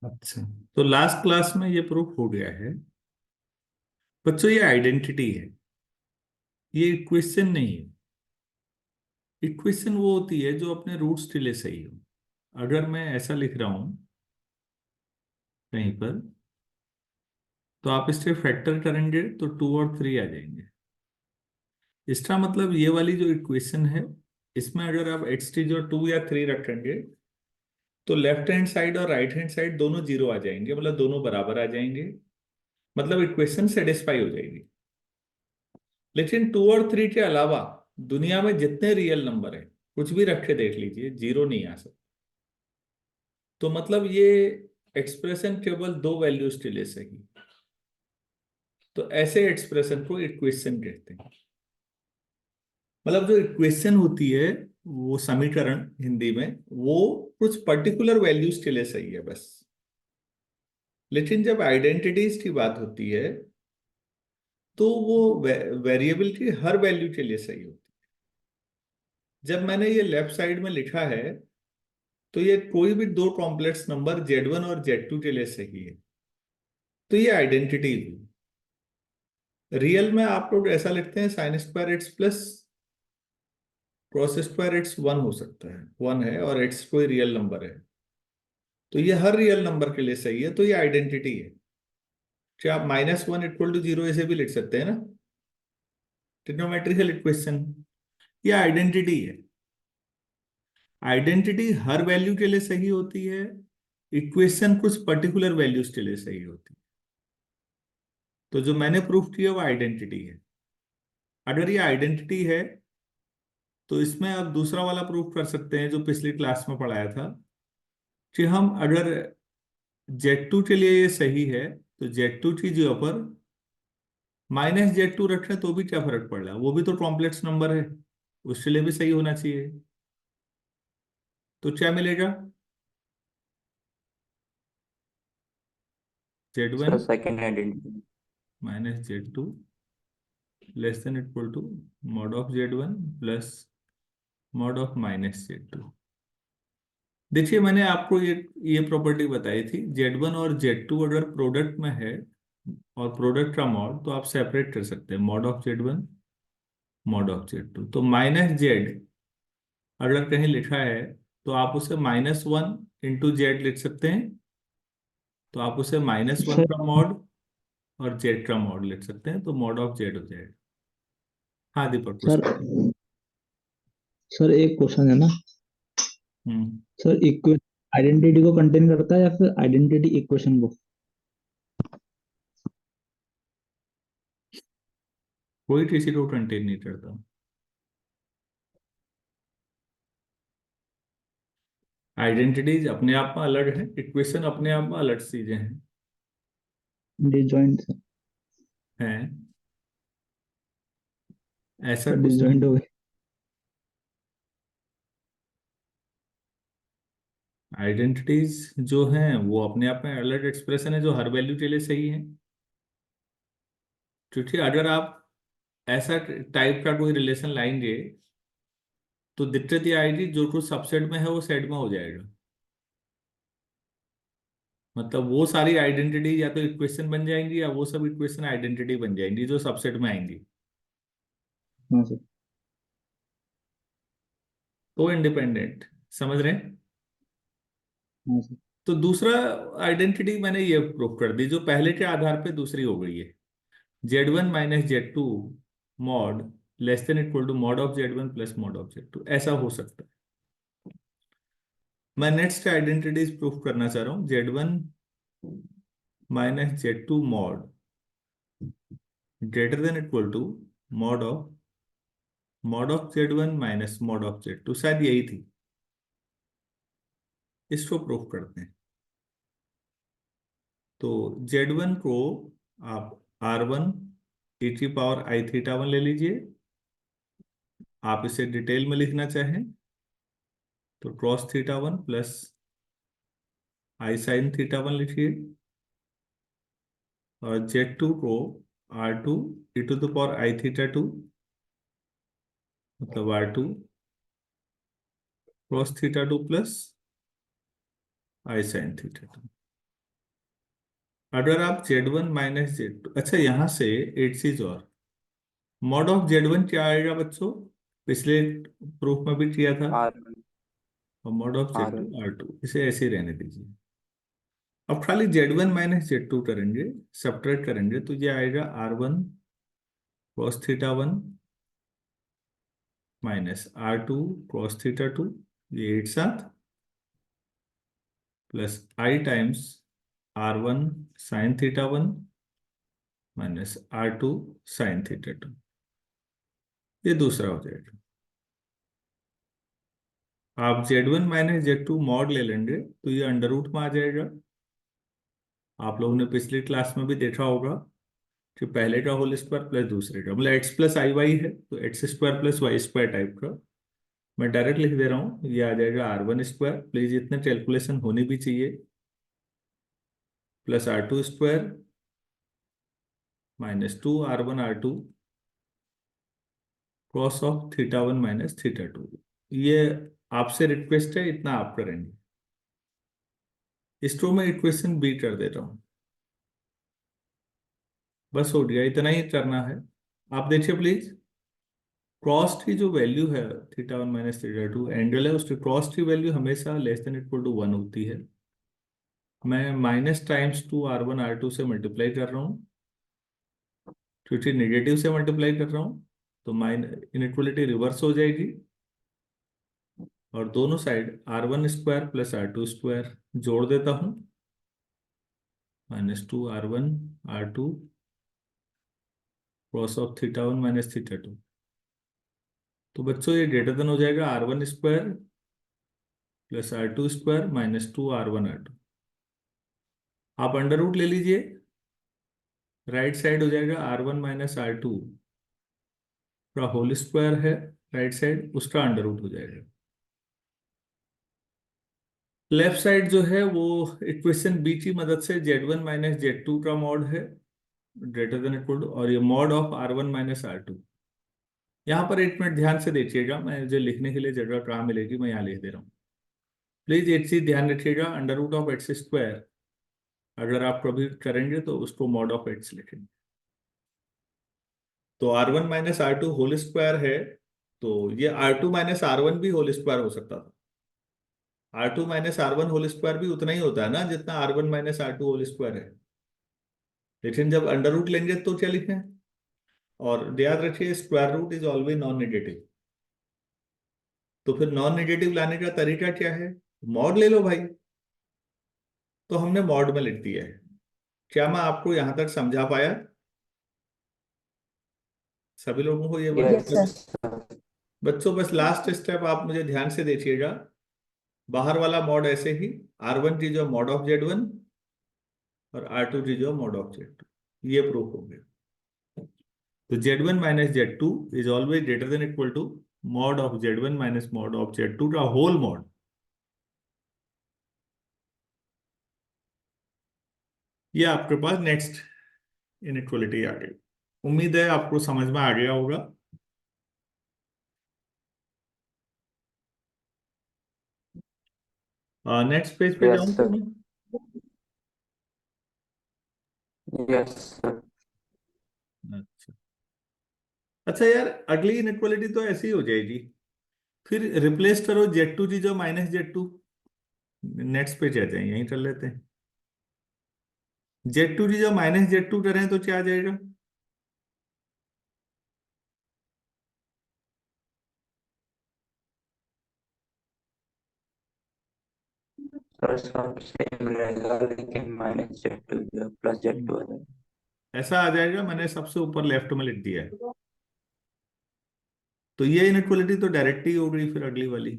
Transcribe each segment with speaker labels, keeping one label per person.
Speaker 1: अच्छा, तो last class में ये प्रूफ हो गया है बच्चों, ये आइडेंटिटी है, ये इक्वेशन नहीं है। इक्वेशन वो होती है जो अपने रूट्स के लिए सही हो। अगर मैं ऐसा लिख रहा हूं कहीं पर, तो आप इससे फैक्टर करेंगे तो 2 और 3 आ जाएंगे। इसका मतलब ये वाली जो इक्वेशन है, इसमें अगर आप एक्स टी जो 2 या 3 रखेंगे, तो लेफ्ट हैंड साइड और राइट हैंड साइड दोनों जीरो आ जाएंगे, मतलब दोनों बराबर आ जाएंगे। मतलब इक्वेशन सेटिस्फाई हो जाएगी। लेकिन 2 और 3 के अलावा दुनिया में जितने रियल नंबर है, कुछ भी रख के देख लीजिए, जीरो नहीं आ सकता। तो मतलब ये एक्सप्रेशन केवल दो वैल्यूज के लिए सही। तो ऐसे एक्सप्रेशन को इक्वेशन कहते हैं। मतलब जो इक्वेशन होती है, वो समीकरण हिंदी में, वो कुछ पर्टिकुलर वैल्यूज के लिए सही है बस। लेकिन जब आइडेंटिटीज की बात होती है, तो वो वेरिएबल की हर वैल्यू के लिए सही होती है। जब मैंने ये लेफ्ट साइड में लिखा है, तो ये कोई भी दो कॉम्प्लेक्स नंबर Z1 और Z2 के लिए सही है। तो ये आइडेंटिटी हुई। रियल में आप लोग ऐसा लिखते हैं, sine square x plus cos square x 1 हो सकता है, 1 है और एक्स कोई रियल नंबर है। तो ये हर रियल नंबर के लिए सही है, तो ये आइडेंटिटी है। क्या आप -1 = 0 ऐसे भी लिख सकते हैं ना, ट्रिग्नोमेट्रिकल इक्वेशन। ये आइडेंटिटी है। आइडेंटिटी हर वैल्यू के लिए सही होती है, इक्वेशन कुछ पर्टिकुलर वैल्यूज के लिए सही होती है। तो जो मैंने प्रूफ किया वो आइडेंटिटी है। अगर ये आइडेंटिटी है, तो इसमें आप दूसरा वाला प्रूफ कर सकते हैं जो पिछली क्लास में पढ़ाया था, कि हम अगर Z2 के लिए ये सही है, तो Z2 की जगह पर -Z2 रखें तो भी क्या फर्क पड़ रहा है, वो भी तो कॉम्प्लेक्स नंबर है, उसके लिए भी सही होना चाहिए। तो क्या मिलेगा, Z1
Speaker 2: sir second identity.
Speaker 1: -Z2 < mod of Z1 plus mod of -Z2। देखिए, मैंने आपको ये प्रॉपर्टी बताई थी, Z1 और Z2 अगर प्रोडक्ट में है और प्रोडक्ट का मॉड, तो आप सेपरेट कर सकते हैं, mod of Z1 mod of Z2। तो -Z अगर कहीं लिखा है, तो आप उसे -1 × Z लिख सकते हैं। तो आप उसे -1
Speaker 2: सर
Speaker 1: का मॉड और Z का मॉड लिख सकते हैं, तो मॉड ऑफ Z हो जाएगा। हाँ दीपक, कुछ
Speaker 2: सर सर एक क्वेश्चन है ना।
Speaker 1: हम्म
Speaker 2: सर इक्वे आइडेंटिटी को कंटेन करता है या फिर आइडेंटिटी इक्वेशन को?
Speaker 1: कोई किसी को कंटेन नहीं करता। आइडेंटिटीज अपने आप में अलग है, इक्वेशन अपने आप में अलग चीजें
Speaker 2: डिसजॉइंट।
Speaker 1: हैं। ऐसा
Speaker 2: सर
Speaker 1: कुछ नहीं।
Speaker 2: डिसजॉइंट हो गए।
Speaker 1: आइडेंटिटीज जो हैं वो अपने आप में अलग एक्सप्रेशन है जो हर वैल्यू के लिए सही है। क्योंकि अगर आप ऐसा टाइप का कोई रिलेशन लाएंगे, तो दिक्कत ये आएगी, जो कुछ सबसेट में है वो सेट में हो जाएगा। मतलब वो सारी आइडेंटिटी या तो इक्वेशन बन जाएंगी, या वो सब इक्वेशन आइडेंटिटी बन जाएंगी जो सबसेट में आएंगी।
Speaker 2: हाँ सर।
Speaker 1: तो इंडिपेंडेंट, समझ रहे हैं।
Speaker 2: हाँ सर।
Speaker 1: तो दूसरा आइडेंटिटी मैंने ये प्रूव कर दी, जो पहले के आधार पे दूसरी हो गई है। Z1 - Z2 mod < mod of Z1 plus mod of Z2, ऐसा हो सकता है। मैं नेक्स्ट आइडेंटिटीज प्रूफ करना चाह रहा हूँ। Z1 - Z2 mod > mod of Z1 minus mod of Z2, शायद यही थी। इसको प्रूफ करते हैं। तो Z1 को आप R1 e⁻I θ1 ले लीजिए। आप इसे डिटेल में लिखना चाहें तो cos θ1 प्लस I sin θ1 लिखिए। और Z2 को R2 e⁻I θ2, मतलब R2 cos θ2 plus I sin θ2। अगर आप Z1 माइनस Z2, अच्छा यहां से एक चीज और, मॉड ऑफ Z1 क्या आएगा बच्चों, पिछले प्रूफ में भी किया था,
Speaker 3: आर
Speaker 1: और mod of
Speaker 3: are
Speaker 1: Z2 R2, इसे ऐसे ही रहने दीजिए। अब खाली Z1 माइनस Z2 करेंगे, सब्ट्रैक्ट करेंगे, तो ये आएगा R1 cos theta 1 minus R2 cos theta 2, ये एक साथ, plus I times R1 sine theta 1 minus R2 sine theta 2, ये दूसरा हो जाएगा। आप Z1 माइनस Z2 मॉड ले लेंगे तो ये अंडर रूट में आ जाएगा। आप लोगों ने पिछली क्लास में भी देखा होगा कि पहले का होल स्क्वायर प्लस दूसरे का, मतलब एक्स प्लस आई वाई है तो x square plus y square type का। मैं डायरेक्ट लिख दे रहा हूँ, ये आ जाएगा R1 स्क्वायर, प्लीज इतने कैलकुलेशन होनी भी चाहिए, plus R2 square minus 2 R1 R2 cos of theta 1 minus theta 2। ये आपसे रिक्वेस्ट है, इतना आप करेंगे। इसको मैं इक्वेशन बी कर देता हूँ, बस हो गया, इतना ही करना है। आप देखिए प्लीज, कॉस्ट की जो वैल्यू है थीटा 1 माइनस थीटा 2 एंगल है, उसकी कॉस्ट की वैल्यू हमेशा लेस देन इक्वल टू 1 होती है। मैं माइनस टाइम्स 2 R1 R2 से मल्टीप्लाई कर रहा हूँ, क्योंकि नेगेटिव से मल्टीप्लाई कर रहा हूँ तो इनइक्वलिटी रिवर्स हो जाएगी, और दोनों side R1 square plus R2 square जोड़ देता हूँ, minus 2 R1 R2 cos of theta 1 minus theta 2। तो बच्चों ये ग्रेटर देन हो जाएगा R1 square plus R2 square minus 2 R1 R2। आप अंडर रूट ले लीजिए, राइट साइड हो जाएगा R1 माइनस R2 का होल स्क्वायर है, राइट साइड उसका अंडर रूट हो जाएगा। लेफ्ट साइड जो है वो इक्वेशन बी की मदद से Z1 माइनस Z2 का मॉड है, ग्रेटर देन इक्वल टू, और ये mod of R1 minus R2। यहाँ पर एक मिनट ध्यान से देखिएगा, मैं मुझे लिखने के लिए जगह कहाँ मिलेगी, मैं यहाँ लिख दे रहा हूँ। प्लीज एक चीज ध्यान रखिएगा, under root of x square अगर आप कभी करेंगे तो उसको मॉड ऑफ एक्स लिखेंगे। तो R1 minus R2 whole square है, तो ये R2 माइनस R1 भी होल स्क्वायर हो सकता था। R2 minus R1 whole square भी उतना ही होता है ना जितना R1 minus R2 whole square है, लेकिन जब अंडर रूट लेंगे तो क्या लिखें, और याद रखिए square root is always non negative. तो फिर नॉन नेगेटिव लाने का तरीका क्या है, मॉड ले लो भाई। तो हमने मॉड में लिख दिया है। क्या मैं आपको यहां तक समझा पाया, सभी लोगों को ये
Speaker 3: यस
Speaker 1: बस
Speaker 3: सर।
Speaker 1: बच्चों, बस लास्ट स्टेप आप मुझे ध्यान से देखिएगा। बाहर वाला मॉड ऐसे ही, R1 की जो मॉड ऑफ Z1 और R2 की जो मॉड ऑफ Z2, ये प्रूफ हो गया। तो Z1 minus Z2 is always greater than equal to mod of Z1 minus mod of Z2 का होल मॉड। ये आपके पास नेक्स्ट इनइक्वलिटी आ गई। उम्मीद है आपको समझ में आ गया होगा। नेक्स्ट पेज पे
Speaker 3: यस
Speaker 1: जाऊं तो
Speaker 3: सर।
Speaker 1: मैं,
Speaker 3: यस सर।
Speaker 1: अच्छा अच्छा यार, अगली इनइक्वलिटी तो ऐसी ही हो जाएगी, फिर रिप्लेस करो Z2 जी जो माइनस Z2। नेक्स्ट पे जाते हैं, यहीं कर लेते हैं। Z2 जी जो माइनस Z2 करें तो क्या आ जाएगा,
Speaker 3: सर सब सेम रहेगा लेकिन माइनस Z2 प्लस Z2 है।
Speaker 1: ऐसा आ जाएगा, मैंने सबसे ऊपर लेफ्ट में लिख दिया है। तो ये इनइक्वलिटी तो डायरेक्ट ही हो गई फिर अगली वाली।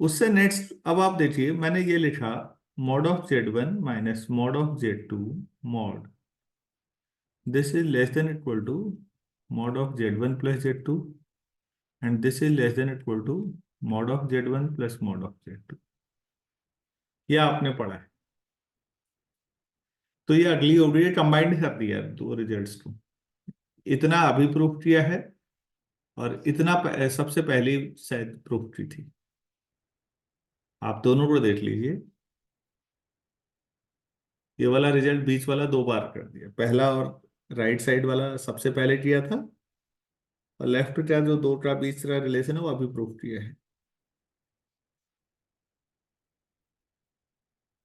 Speaker 1: उससे नेक्स्ट अब आप देखिए, मैंने ये लिखा mod of Z1 minus mod of Z2 mod, this is less than equal to mod of Z1 plus Z2, and this is less than equal to mod of Z1 plus mod of Z2। ये आपने पढ़ा है। तो ये अगली हो गई है, कंबाइंड कर दिया दो रिजल्ट्स को, इतना अभी प्रूफ किया है और इतना सबसे पहले शायद प्रूफ की थी। आप दोनों को देख लीजिए। ये वाला रिजल्ट बीच वाला दो बार कर दिया, पहला और राइट साइड वाला सबसे पहले किया था, और लेफ्ट का जो दो का बीच का रिलेशन है वो अभी प्रूफ किया है।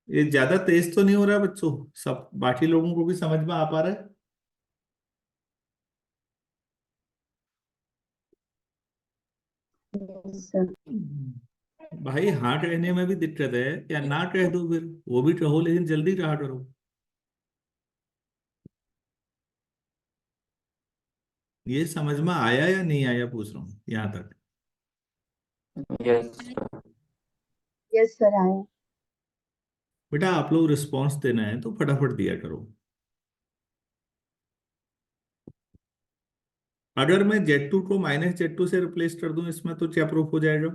Speaker 1: ये ज्यादा तेज तो नहीं हो रहा है बच्चों? सब बाकी लोगों को भी समझ में आ पा रहा है?
Speaker 4: Yes sir.
Speaker 1: भाई हाँ कहने में भी दिक्कत है, या ना कह दो फिर, वो भी कहो लेकिन जल्दी कहा करो। ये समझ में आया या नहीं आया पूछ रहा हूँ यहाँ तक।
Speaker 3: Yes sir.
Speaker 4: यस सर आए।
Speaker 1: बेटा आप लोग रिस्पॉन्स देना है तो फटाफट दिया करो। अगर मैं Z2 को -Z2 से रिप्लेस कर दूं इसमें तो क्या प्रूफ हो जाएगा?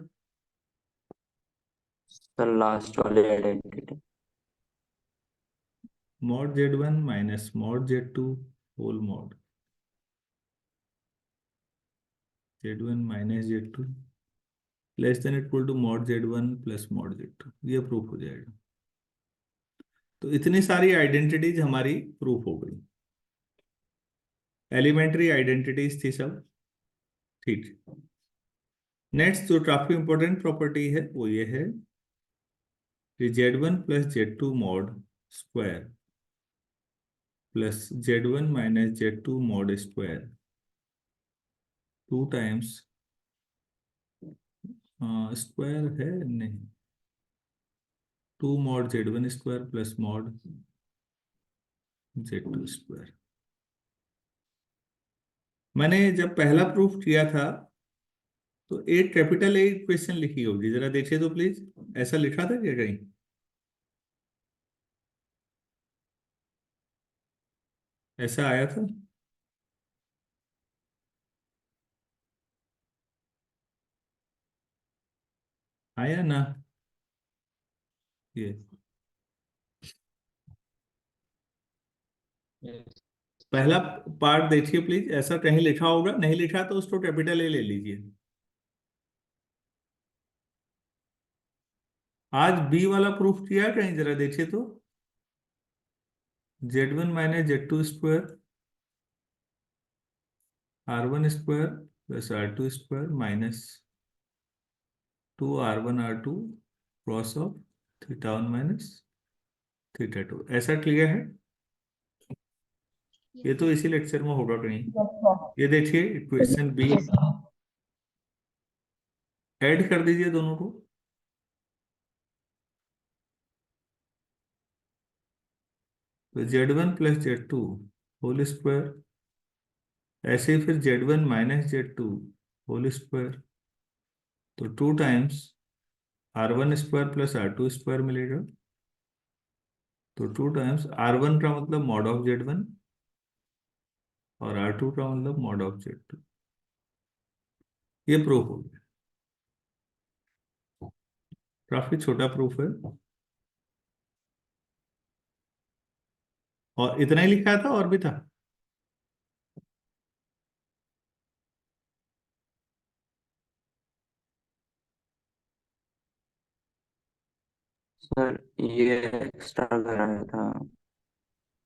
Speaker 3: सर लास्ट वाली identity.
Speaker 1: Mod Z1 minus mod Z2 whole mod Z1 minus Z2 less than equal to mod Z1 plus mod Z2, ये प्रूफ हो जाएगा। तो इतनी सारी आइडेंटिटीज हमारी प्रूफ हो गई, एलिमेंट्री आइडेंटिटीज थी सब। ठीक है, नेक्स्ट जो काफी इंपॉर्टेंट प्रॉपर्टी है वो ये है कि Z1 plus Z2 mod square plus Z1 minus Z2 mod square 2 times square है नहीं, 2 mod Z1 square plus mod Z2 square. मैंने जब पहला प्रूफ किया था तो एक कैपिटल ए क्वेश्चन लिखी होगी, जरा देखिए तो प्लीज, ऐसा लिखा था क्या कहीं? ऐसा आया था? आया ना ये? पहला पार्ट देखिए प्लीज, ऐसा कहीं लिखा होगा, नहीं लिखा तो उसको कैपिटल ए ले लीजिए। आज बी वाला प्रूफ किया कहीं, जरा देखिए तो। Z1 minus Z2 square R1 square plus R2 square minus 2 R1 R2 cross of theta 1 minus theta 2, ऐसा क्लियर है? ये तो इसी लेक्चर में होगा कहीं।
Speaker 4: Yes sir.
Speaker 1: ये देखिए equation B,
Speaker 4: yes sir.
Speaker 1: Add कर दीजिए दोनों को। तो Z1 plus Z2 whole square, ऐसे ही फिर Z1 minus Z2 whole square, तो 2 times R1 square plus R2 square मिलेगा। तो 2 टाइम्स R1 का मतलब मॉड ऑफ Z1 और R2 का मतलब मॉड ऑफ Z2, ये प्रूफ हो गया। काफी छोटा प्रूफ है, और इतना ही लिखा था और भी था?
Speaker 3: सर ये एक्स्ट्रा कराया था,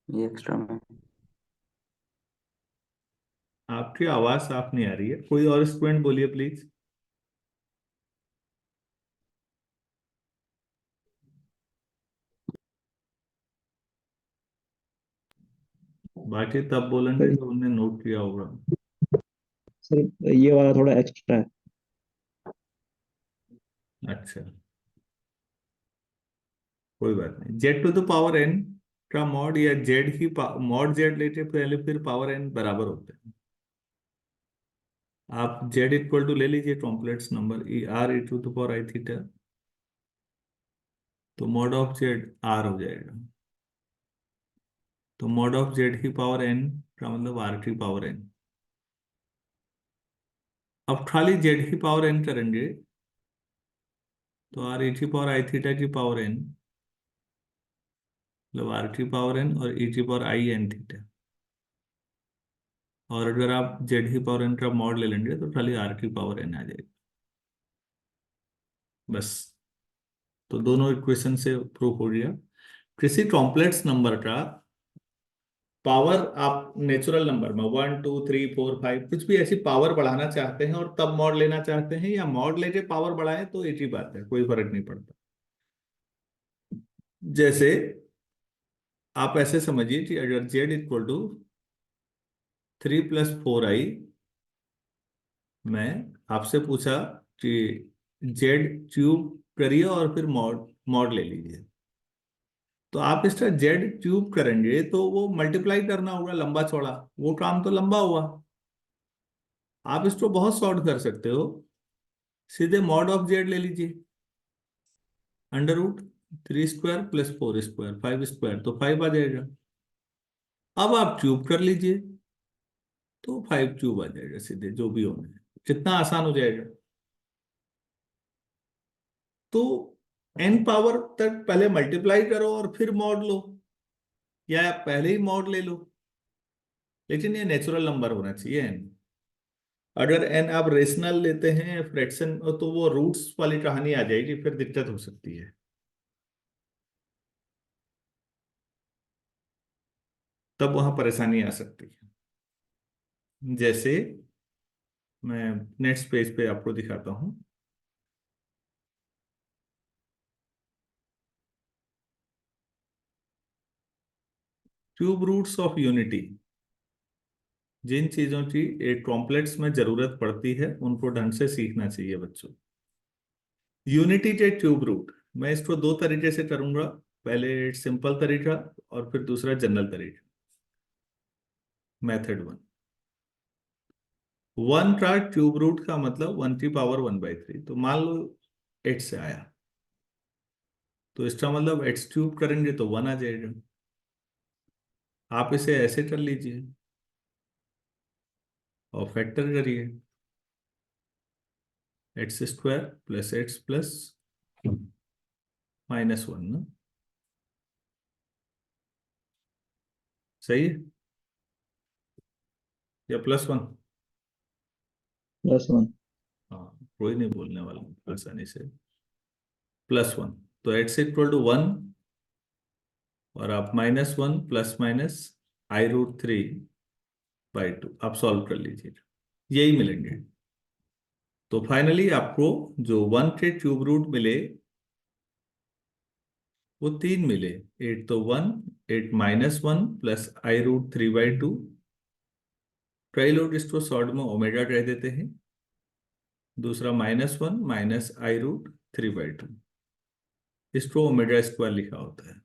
Speaker 3: ये एक्स्ट्रा में।
Speaker 1: आपकी आवाज साफ नहीं आ रही है, कोई और स्टूडेंट बोलिए प्लीज। बाकी तब बोलेंगे
Speaker 2: सर
Speaker 1: जब उन्होंने नोट किया होगा।
Speaker 2: सर ये वाला थोड़ा एक्स्ट्रा है।
Speaker 1: अच्छा, कोई बात नहीं। Z to the power n का मॉड या जेड ही मॉड जेड लेते पहले, फिर पावर n बराबर होते हैं। आप z इक्वल टू ले लीजिए complex number E r e to the power i theta, तो मॉड ऑफ जेड r हो जाएगा। तो मॉड ऑफ जेड की पावर n का मतलब r की पावर n। अब खाली z की पावर n करेंगे तो r e की पावर i थीटा की पावर n, मतलब r की पावर n और e की पावर i n थीटा। और अगर आप z की पावर n का मॉड ले लेंगे तो खाली r की पावर n आ जाएगी, बस। तो दोनों इक्वेशन से प्रूफ हो गया। किसी कॉम्प्लेक्स नंबर का पावर आप नेचुरल नंबर में 1 2 3 4 5 कुछ भी ऐसी पावर बढ़ाना चाहते हैं और तब मॉड लेना चाहते हैं, या मॉड लेके पावर बढ़ाएं, तो एक ही बात है, कोई फर्क नहीं पड़ता। जैसे आप ऐसे समझिए कि अगर Z = 3 + 4i, मैं आपसे पूछा कि Z³ करिए और फिर मॉड मॉड ले लीजिए, तो आप इसका Z³ करेंगे तो वो मल्टीप्लाई करना होगा लंबा चौड़ा, वो काम तो लंबा हुआ। आप इसको बहुत शॉर्ट कर सकते हो, सीधे मॉड ऑफ Z ले लीजिए, √3² + 4² 5², तो 5 आ जाएगा। अब आप क्यूब कर लीजिए तो 5³ आ जाएगा सीधे, जो भी होना है। कितना आसान हो जाएगा। तो n पावर तक पहले मल्टीप्लाई करो और फिर मॉड लो, या आप पहले ही मॉड ले लो, लेकिन ये नेचुरल नंबर होना चाहिए n। अगर n आप रेशनल लेते हैं फ्रैक्शन, तो वो रूट्स वाली कहानी आ जाएगी, फिर दिक्कत हो सकती है। तब वहां परेशानी आ सकती है। जैसे मैं नेक्स्ट पेज पे आपको दिखाता हूं। क्यूब रूट्स ऑफ यूनिटी, जिन चीजों की एक कॉम्प्लेक्स में जरूरत पड़ती है उनको ढंग से सीखना चाहिए बच्चों। यूनिटी के क्यूब रूट, मैं इसको दो तरीके से करूंगा, पहले सिंपल तरीका और फिर दूसरा जनरल तरीका। मेथड 1, 1 का क्यूब रूट का मतलब 1⁻⁴ तो मान लो 8 से आया, तो इसका मतलब x³ करेंगे तो 1 आ जाएगा। आप इसे ऐसे कर लीजिए और फैक्टर करिए, x² + x + -1 ना, सही है, या +1?
Speaker 2: +1।
Speaker 1: हाँ, कोई नहीं बोलने वाला आसानी से। +1, तो x = 1 और आप -1 ± i√3/2 आप सॉल्व कर लीजिए, यही मिलेंगे। तो फाइनली आपको जो 1 के क्यूब रूट मिले वो 3 मिले। 8 तो 1, 8 -1 + i√3/2। कई लोग इसको शॉर्ट में ओमेगा कह देते हैं। दूसरा -1 - i√3/2, इसको ओमेगा² लिखा होता है।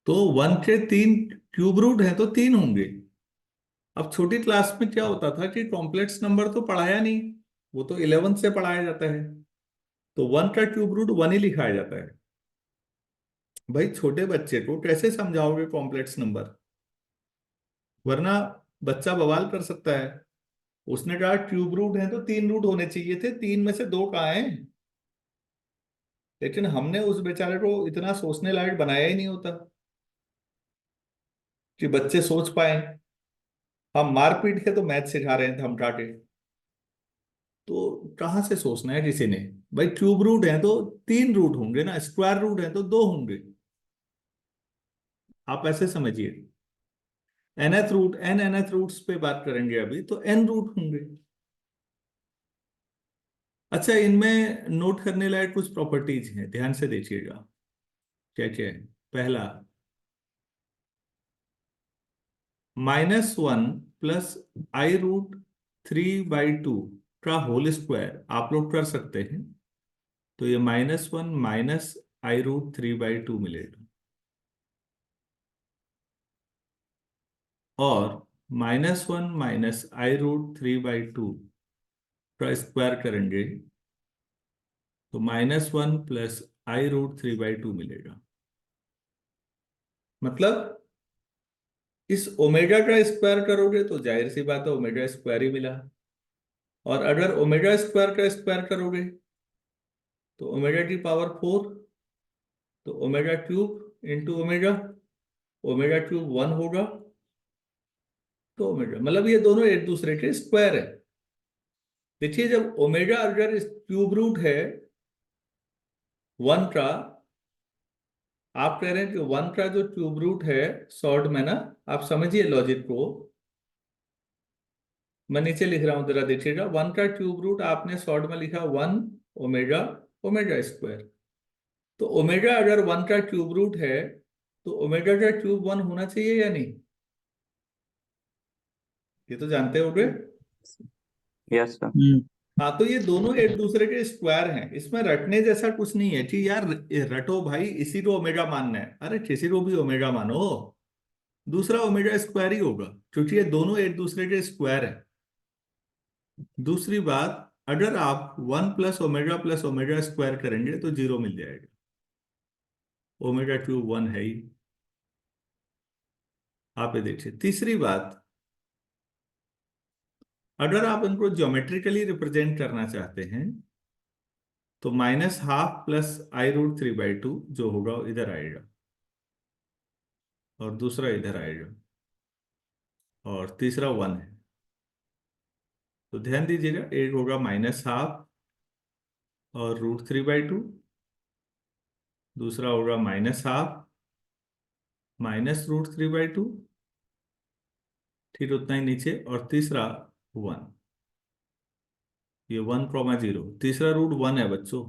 Speaker 1: तो 1 के 3 क्यूब रूट है तो 3 होंगे। अब छोटी क्लास में क्या होता था कि कॉम्प्लेक्स नंबर तो पढ़ाया नहीं, वो तो 11 से पढ़ाया जाता है, तो 1 का क्यूब रूट 1 ही लिखाया जाता है। भाई छोटे बच्चे को कैसे समझाओगे कॉम्प्लेक्स नंबर, वरना बच्चा बवाल कर सकता है। उसने कहा क्यूब रूट है तो 3 रूट होने चाहिए थे, 3 में से 2 कहाँ हैं। लेकिन हमने उस बेचारे को इतना सोचने लायक बनाया ही नहीं होता कि बच्चे सोच पाए। हम मार पीट के तो मैथ सिखा रहे थे धमका के, तो कहाँ से सोचना है किसी ने। भाई क्यूब रूट है तो 3 रूट होंगे ना, स्क्वायर रूट है तो 2 होंगे। आप ऐसे समझिए, nth रूट, nth रूट्स पे बात करेंगे अभी, तो n रूट होंगे। अच्छा, इनमें नोट करने लायक कुछ प्रॉपर्टीज हैं, ध्यान से देखिएगा क्या क्या है। पहला, -1 + i√3/2 का होल स्क्वायर आप लोग कर सकते हैं, तो ये -1 - i√3/2 मिलेगा। और -1 - i√3/2 का स्क्वायर करेंगे तो -1 + i√3/2 मिलेगा। मतलब इस ओमेगा का स्क्वायर करोगे तो जाहिर सी बात है ओमेगा² ही मिला, और अगर ओमेगा² का स्क्वायर करोगे तो ω⁴, तो ω³ × ω⁵ 1 होगा, तो ओमेगा मतलब ये दोनों एक दूसरे के स्क्वायर है। देखिए, जब ओमेगा अगर क्यूब रूट है वन का, आप कह रहे हैं कि वन का जो क्यूब रूट है शॉर्ट में ना, आप समझिए लॉजिक को, मैं नीचे लिख रहा हूं जरा देखिएगा। वन का क्यूब रूट आपने शॉर्ट में लिखा 1 ओमेगा ओमेगा स्क्वायर। तो ओमेगा अगर वन का क्यूब रूट है तो ओमेगा का क्यूब 1 होना चाहिए या नहीं? ये तो जानते होगे।
Speaker 3: Yes sir.
Speaker 1: हाँ, तो ये दोनों एक दूसरे के स्क्वायर हैं, इसमें रटने जैसा कुछ नहीं है कि यार रटो भाई इसी को ओमेगा मानना है, अरे किसी को भी ओमेगा मानो, दूसरा ओमेगा स्क्वायर ही होगा क्योंकि ये दोनों एक दूसरे के स्क्वायर है। दूसरी बात, अगर आप 1 + ओमेगा करेंगे तो 0 मिल जाएगा, ओमेगा क्यूब 1 है ही। आप ये देखिए। तीसरी बात, अगर आप इनको ज्योमेट्रिकली रिप्रेजेंट करना चाहते हैं तो -½ + I√3/2 जो होगा वो इधर आएगा और दूसरा इधर आएगा और तीसरा 1 है। तो ध्यान दीजिएगा, एक होगा -½ और √3/2, दूसरा होगा -½ -√3/2, ठीक उतना ही नीचे, और तीसरा 1। ये 1, 0, तीसरा रूट 1 है बच्चों।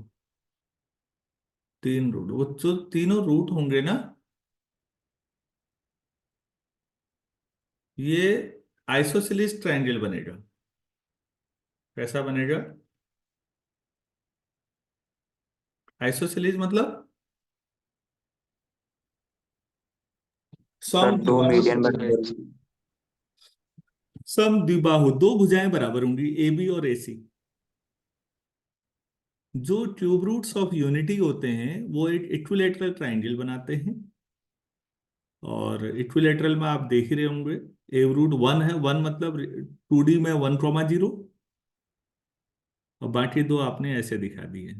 Speaker 1: तीन रूट, वो जो तीनों रूट होंगे ना, ये आइसोसेलेस ट्रायंगल बनेगा। कैसा बनेगा? आइसोसेलेस मतलब
Speaker 3: सर दो
Speaker 1: समद्विबाहु।
Speaker 3: मीडियन बराबर।
Speaker 1: समद्विबाहु, दो भुजाएं बराबर होंगी, ए बी और ए सी। जो क्यूब रूट्स ऑफ यूनिटी होते हैं वो एक इक्विलेटरल ट्रायंगल बनाते हैं, और इक्विलेटरल में आप देख ही रहे होंगे, ए रूट 1 है, 1 मतलब 2D में 1, 0, और बाकी दो आपने ऐसे दिखा दिए।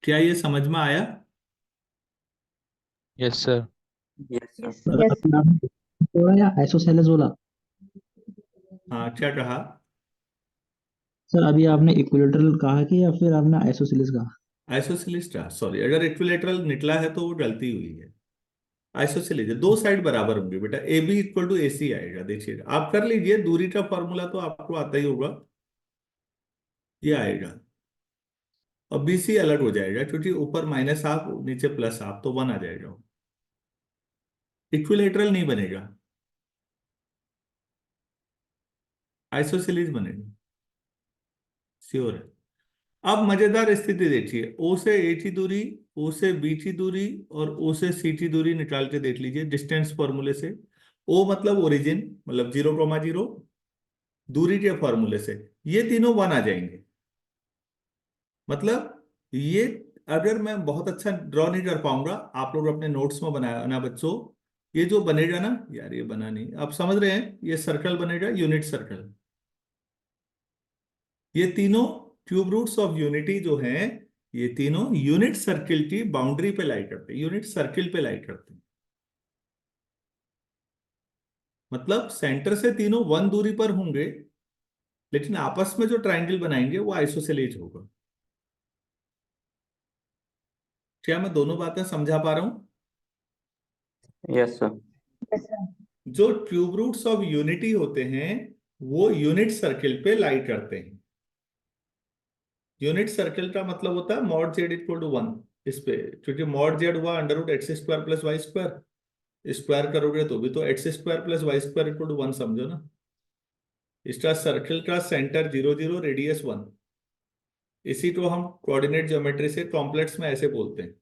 Speaker 1: क्या ये समझ में आया?
Speaker 5: Yes sir.
Speaker 3: Yes sir.
Speaker 4: Yes,
Speaker 2: sir
Speaker 4: yes,
Speaker 2: अभी आपने बोला या आइसोसेलेस बोला?
Speaker 1: हाँ, क्या कहा?
Speaker 2: सर अभी आपने इक्विलेटरल कहा कि या फिर आपने आइसोसेलेस कहा?
Speaker 1: आइसोसेलेस कहा, सॉरी, अगर इक्विलेटरल निकला है तो वो गलती हुई है। आइसोसेलेस है, दो साइड बराबर होंगे बेटा, ए बी इक्वल टू ए सी आएगा। देखिएगा, आप कर लीजिए, दूरी का फॉर्मूला तो आपको आता ही होगा, ये आएगा। और बी सी अलग हो जाएगा क्योंकि ऊपर -½ नीचे +½ तो 1 आ जाएगा, इक्विलेटरल नहीं बनेगा, आइसोसेलेस बनेगा, श्योर है। अब मजेदार स्थिति देखिए, ओ से ए की दूरी, ओ से बी की दूरी और ओ से सी की दूरी निकाल के देख लीजिए डिस्टेंस फॉर्मूले से। ओ मतलब ओरिजिन, मतलब 0, 0, दूरी के फॉर्मूले से ये तीनों 1 आ जाएंगे। मतलब ये, अगर मैं बहुत अच्छा ड्रॉ नहीं कर पाऊंगा, आप लोग अपने नोट्स में बनाया ना बच्चों, ये जो बनेगा ना यार, ये बना नहीं, आप समझ रहे हैं, ये सर्कल बनेगा, यूनिट सर्कल। ये तीनों क्यूब रूट्स ऑफ यूनिटी जो हैं, ये तीनों यूनिट सर्किल की बाउंड्री पे लाई करते हैं, यूनिट सर्किल पे लाई करते हैं। मतलब सेंटर से तीनों 1 दूरी पर होंगे, लेकिन आपस में जो ट्रायंगल बनाएंगे वो आइसोसेलेस होगा। क्या मैं दोनों बातें समझा पा रहा हूं?
Speaker 3: Yes sir.
Speaker 4: yes, sir.
Speaker 1: जो क्यूब रूट्स ऑफ यूनिटी होते हैं वो यूनिट सर्किल पे लाई करते हैं। यूनिट सर्किल का मतलब होता है मॉड जेड इक्वल टू 1 इस पे, क्योंकि मॉड जेड हुआ √x² + y², स्क्वायर करोगे तो भी तो x² + y² इक्वल टू 1 समझो ना। इसका सर्किल का सेंटर 0, 0, रेडियस 1, इसी को हम कोऑर्डिनेट ज्योमेट्री से कॉम्प्लेक्स में ऐसे बोलते हैं।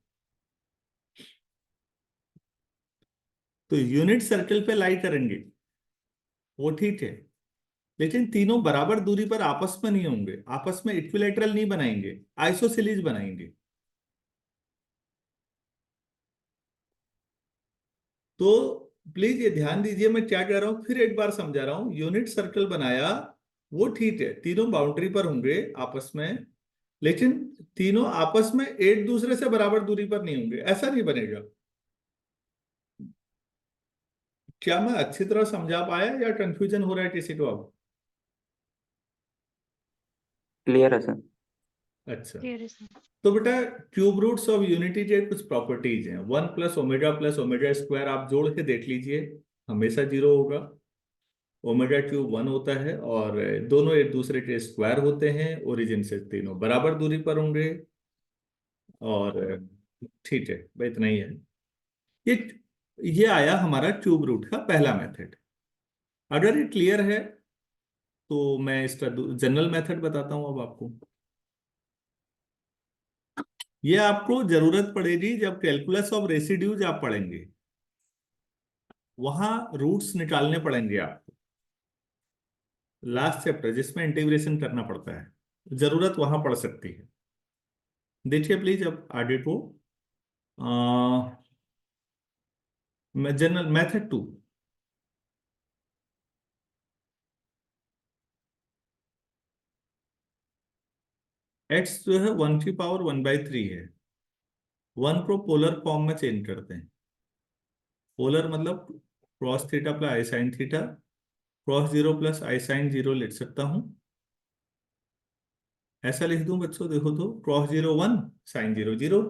Speaker 1: तो यूनिट सर्किल पे लाई करेंगे वो ठीक है, लेकिन तीनों बराबर दूरी पर आपस में नहीं होंगे, आपस में इक्विलेटरल नहीं बनाएंगे, आइसोसेलेस बनाएंगे। तो प्लीज ये ध्यान दीजिए, मैं क्या कह रहा हूं, फिर एक बार समझा रहा हूं। यूनिट सर्कल बनाया वो ठीक है, तीनों बाउंड्री पर होंगे आपस में, लेकिन तीनों आपस में एक दूसरे से बराबर दूरी पर नहीं होंगे, ऐसा नहीं बनेगा। क्या मैं अच्छी तरह समझा पाया या कंफ्यूजन हो रहा है किसी को अब?
Speaker 3: क्लियर है सर।
Speaker 1: अच्छा,
Speaker 5: क्लियर है सर।
Speaker 1: तो बेटा क्यूब रूट्स ऑफ यूनिटी के कुछ प्रॉपर्टीज हैं। 1 प्लस ओमेगा स्क्वायर आप जोड़ के देख लीजिए, हमेशा 0 होगा। ओमेगा क्यूब 1 होता है और दोनों एक दूसरे के स्क्वायर होते हैं, ओरिजिन से तीनों बराबर दूरी पर होंगे। और ठीक है भाई, इतना ही है। ये ये आया हमारा क्यूब रूट का पहला मेथड। अगर ये क्लियर है तो मैं इसका जनरल मेथड बताता हूं अब आपको। ये आपको जरूरत पड़ेगी जब कैलकुलस ऑफ रेसिड्यूज आप पढ़ेंगे, वहां रूट्स निकालने पड़ेंगे आपको। लास्ट चैप्टर जिसमें इंटीग्रेशन करना पड़ता है, जरूरत वहां पड़ सकती है। देखिए प्लीज अब आगे को, जनरल मेथड 2। एक्स जो है 1 की पावर 1/3 है। 1 को पोलर फॉर्म में चेंज करते हैं। पोलर मतलब cos theta plus i sine theta, cos 0 प्लस आई साइन 0 लिख सकता हूं। ऐसा लिख दूं बच्चों, देखो तो cos 0 1, sin 0 0।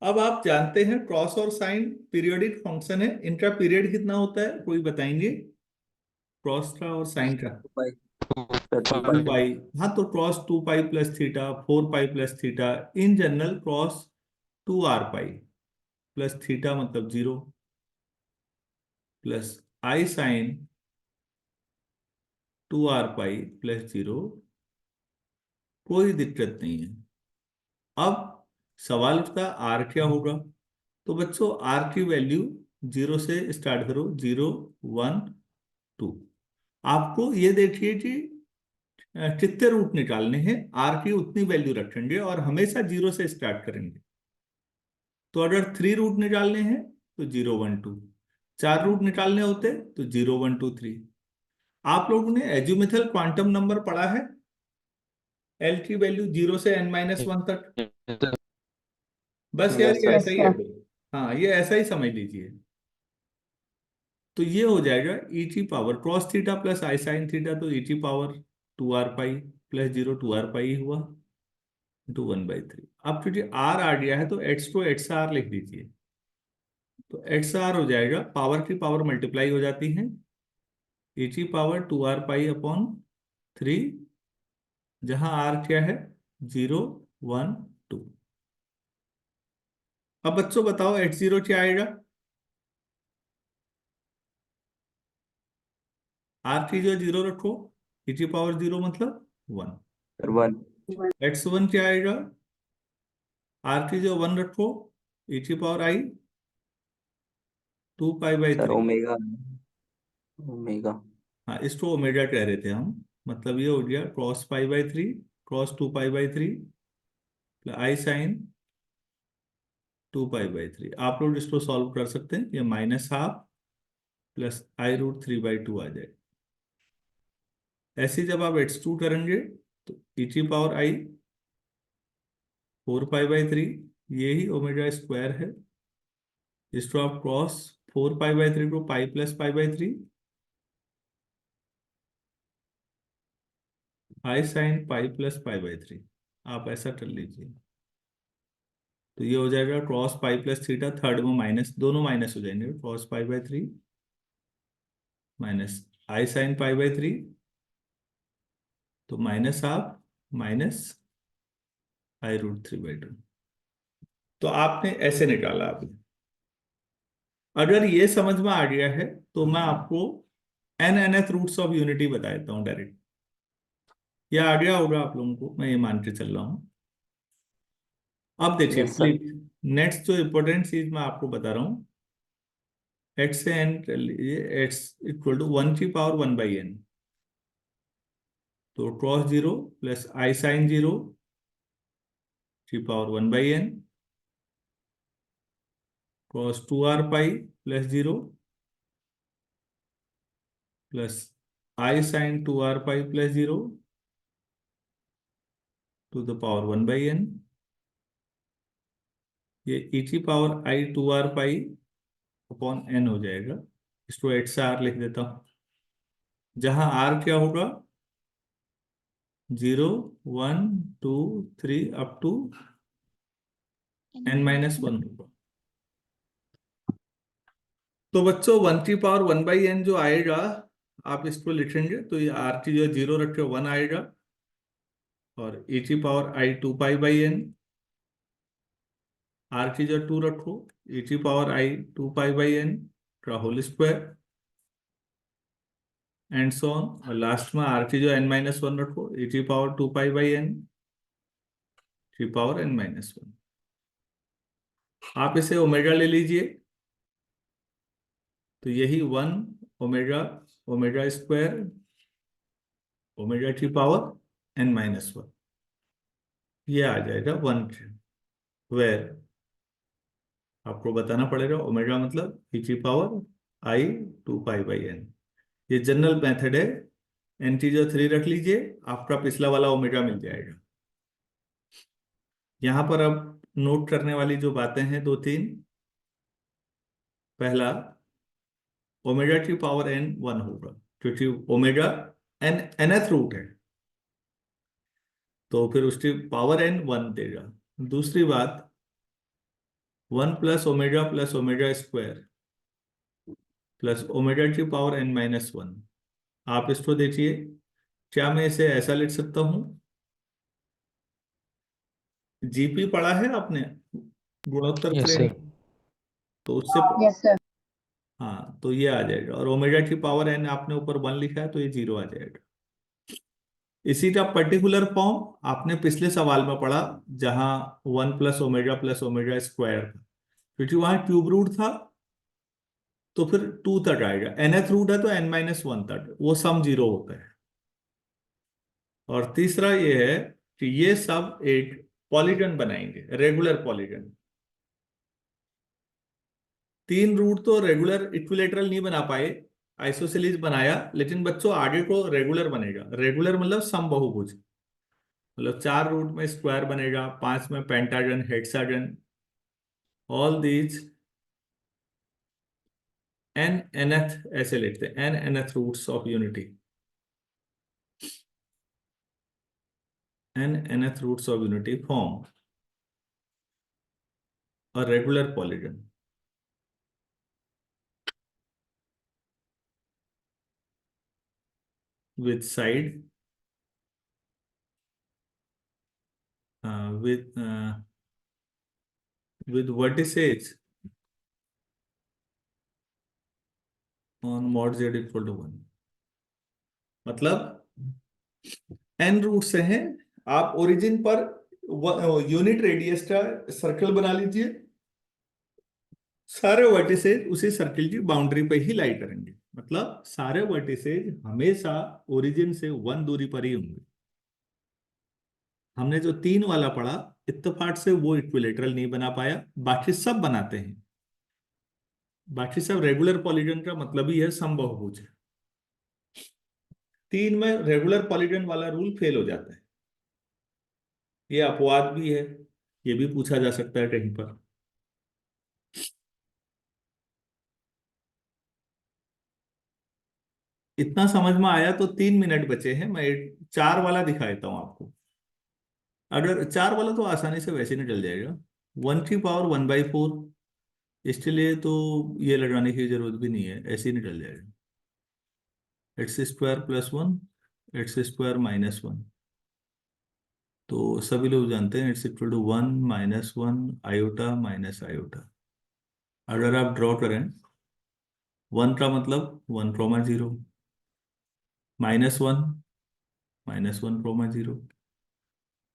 Speaker 1: अब आप जानते हैं क्रॉस और साइन पीरियोडिक फंक्शन है, इनका पीरियड कितना होता है, कोई बताएंगे? क्रॉस का और साइन का
Speaker 3: 2 पाई
Speaker 1: 2 पाई। हाँ, तो cross 2 pi plus theta, 4 pi plus theta, in general cross 2 r pi plus theta मतलब 0, प्लस i sine 2 r pi plus 0। कोई दिक्कत नहीं है। अब सवाल उठता आर क्या होगा। तो बच्चों आर की वैल्यू 0 से स्टार्ट करो, 0 1 2। आपको ये देखिए कि कितने रूट निकालने हैं, आर की उतनी वैल्यू रखेंगे और हमेशा 0 से स्टार्ट करेंगे। तो अगर 3 रूट निकालने हैं तो 0 1 2, 4 रूट निकालने होते तो 0 1 2 3। आप लोगों ने एज्यूमेथल क्वांटम नंबर पढ़ा है, एल की वैल्यू 0 से n-1 तक। बस यार
Speaker 3: यस
Speaker 1: ये
Speaker 3: सर।
Speaker 1: ऐसा
Speaker 4: यस
Speaker 1: ही है
Speaker 4: सर।
Speaker 1: फिर। हाँ, ये ऐसा ही समझ लीजिए। तो ये हो जाएगा ई की power cross theta plus i sine theta, तो ई की power 2 r pi plus 0 2 r पाई हुआ, 1/3। अब क्योंकि आर आ गया है तो एक्स को एक्स आर लिख दीजिए। तो एक्स आर हो जाएगा, पावर की पावर मल्टीप्लाई हो जाती है, ई की पावर 2 r पाई अपॉन 3, जहां आर क्या है 0 1 2। अब बच्चों बताओ x0 क्या आएगा। आर की जो 0 रखो, ई की पावर 0 मतलब 1।
Speaker 3: सर 1।
Speaker 1: x1 क्या आएगा, आर की जो 1 रखो, ई की power i 2 pi by
Speaker 3: sir
Speaker 1: 3।
Speaker 3: Omega. Omega.
Speaker 1: हाँ, इसको ओमेगा कह रहे थे हम। मतलब ये हो गया cos π/3, cos 2 पाई/3 आई साइन 2 पाई/3। आप लोग इसको सॉल्व कर सकते हैं, ये -12 प्लस I√3/2 आ जाए। ऐसे जब आप x2 करेंगे तो ई की पावर आई 4 पाई/3, ये ही ओमेगा स्क्वायर है। इसको आप क्रॉस 4 पाई/3 को पाई प्लस पाई/3 आई साइन पाई प्लस पाई/3, आप ऐसा कर लीजिए। तो ये हो जाएगा cross pi plus theta, third में माइनस, दोनों माइनस हो जाएंगे, क्रॉस π/3 माइनस आई साइन π/3, तो -12 माइनस I√3/2। तो आपने ऐसे निकाला। अभी अगर ये समझ में आ गया है तो मैं आपको nth रूट्स ऑफ यूनिटी बता देता हूँ डायरेक्ट। ये आ गया होगा आप लोगों को, मैं ये मान के चल रहा हूँ। अब देखिए
Speaker 3: यस सर।
Speaker 1: प्लीज, नेक्स्ट जो इंपॉर्टेंट चीज मैं आपको बता रहा हूँ, एक्स से एन कर लीजिए, एक्स इक्वल टू 1 की पावर 1/n। तो क्रॉस 0 प्लस आई साइन 0 की power 1/n, cross 2 r pi plus 0 प्लस i sine 2 r pi plus 0 to the power 1/n। ये ई की power i 2 r pi upon n हो जाएगा। इसको एक्स आर लिख देता हूं, जहां r क्या होगा 0 1 2 3 अप टू n-1 होगा। तो बच्चों 1 की पावर 1/n जो आएगा, आप इसको लिखेंगे तो ये r की जो 0 रखे 1 आएगा, और e⁻i 2π/n, r की जो 2 रखो e⁻i 2π/n का whole square, and so on. और लास्ट में r की जो n-1 रखो e⁻2π/n e⁻n-1। आप इसे ओमेगा ले लीजिए, तो यही 1 ओमेगा ओमेगा स्क्वायर ओमेगा की पावर n-1, ये आ जाएगा 1, वेर आपको बताना पड़ेगा ओमेगा मतलब e⁻i 2π/n। ये जनरल मेथड है, इंटीजर 3 रख लीजिए, आपका पिछला वाला ओमेगा मिल जाएगा। यहां पर अब नोट करने वाली जो बातें हैं दो तीन, पहला ओमेगा की पावर n 1 होगा, क्योंकि ओमेगा nth रूट है, तो फिर उसकी पावर n 1 देगा। दूसरी बात, 1 plus omega square plus omega की पावर n-1। आप इसको देखिए, क्या मैं इसे ऐसा लिख सकता हूं, जीपी पढ़ा है आपने, गुणोत्तर
Speaker 2: यस
Speaker 1: श्रेणी,
Speaker 2: सर।
Speaker 1: तो उससे
Speaker 4: Yes, sir.
Speaker 1: हाँ, तो ये आ जाएगा, और ओमेगा की पावर n आपने ऊपर 1 लिखा है, तो ये 0 आ जाएगा। इसी का पर्टिकुलर फॉर्म आपने पिछले सवाल में पढ़ा, जहां 1 प्लस ओमेगा स्क्वायर था, क्योंकि वहां क्यूब रूट था, तो फिर 2 तक आएगा। nth रूट है तो n-1 तक वो सम 0 होता है। और तीसरा ये है कि ये सब एक पॉलीगन बनाएंगे, रेगुलर पॉलीगन। 3 रूट तो रेगुलर इक्विलेटरल नहीं बना पाए, आइसोसेलेस बनाया, लेकिन बच्चों आगे को रेगुलर बनेगा। रेगुलर मतलब समबाहुभुज, मतलब 4 रूट में स्क्वायर बनेगा, 5 में pentagon, hexagon, all these nth, ऐसे लिखते हैं nth roots of unity, nth roots of unity form और regular polygon with side with vertices on mod z equal to 1। मतलब n रूट से हैं, आप ओरिजिन पर यूनिट रेडियस का circle बना लीजिए, सारे वर्टिसेज उसी सर्कल की बाउंड्री पे ही लाई करेंगे, मतलब सारे वर्टिसेज हमेशा ओरिजिन से 1 दूरी पर ही होंगे। हमने जो 3 वाला पढ़ा, इत्तेफाक से वो इक्विलेटरल नहीं बना पाया, बाकी सब बनाते हैं। बाकी सब रेगुलर पॉलीगन का मतलब ही है समबाहुभुज। 3 में रेगुलर पॉलीगन वाला रूल फेल हो जाता है, ये अपवाद भी है, ये भी पूछा जा सकता है कहीं पर। इतना समझ में आया तो 3 मिनट बचे हैं, मैं 4 वाला दिखा देता हूं आपको। अगर 4 वाला तो आसानी से वैसे निकल जाएगा, 1 की पावर 1/4, इसके लिए तो ये लगाने की जरूरत भी नहीं है, ऐसे ही निकल जाएगा। x² + 1 x² - 1, तो सभी लोग जानते हैं x = 1 - 1 आयोटा आयोटा। अगर आप ड्रॉ करें, 1 का मतलब 1, 0, -1 -1, 0,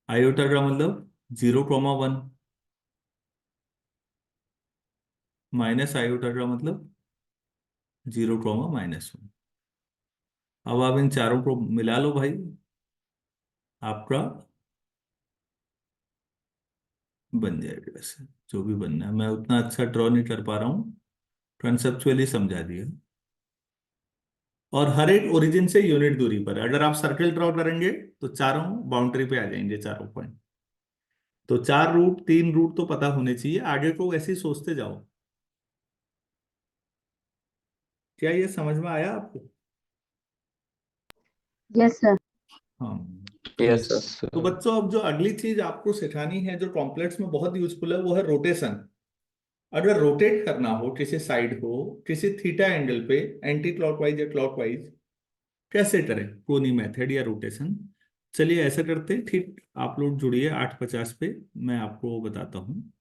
Speaker 1: आयोटा का मतलब 0, 1, माइनस आयोटा का मतलब 0, -1। अब आप इन चारों को मिला लो भाई, आपका बन जाएगा। ऐसे जो भी बनना है, मैं उतना अच्छा ड्रॉ नहीं कर पा रहा हूँ, कंसेप्चुअली समझा दिया। और हर एक ओरिजिन से यूनिट दूरी पर अगर आप सर्कल ड्रॉ करेंगे, तो चारों बाउंड्री पे आ जाएंगे, चारों पॉइंट। तो 4 रूट 3 रूट तो पता होने चाहिए, आगे को ऐसे ही सोचते जाओ। क्या ये समझ में आया आपको?
Speaker 4: Yes, sir.
Speaker 1: हाँ।
Speaker 3: Yes sir.
Speaker 1: तो बच्चों अब जो अगली चीज आपको सिखानी है जो कॉम्प्लेक्स में बहुत यूजफुल है वो है रोटेशन। अगर रोटेट करना हो किसी साइड को किसी थीटा एंगल पे, एंटी क्लॉकवाइज या क्लॉकवाइज, कैसे करें, कोनी मेथड या रोटेशन। चलिए ऐसा करते हैं, ठीक आप लोग जुड़िए 8:50 पे, मैं आपको बताता हूँ।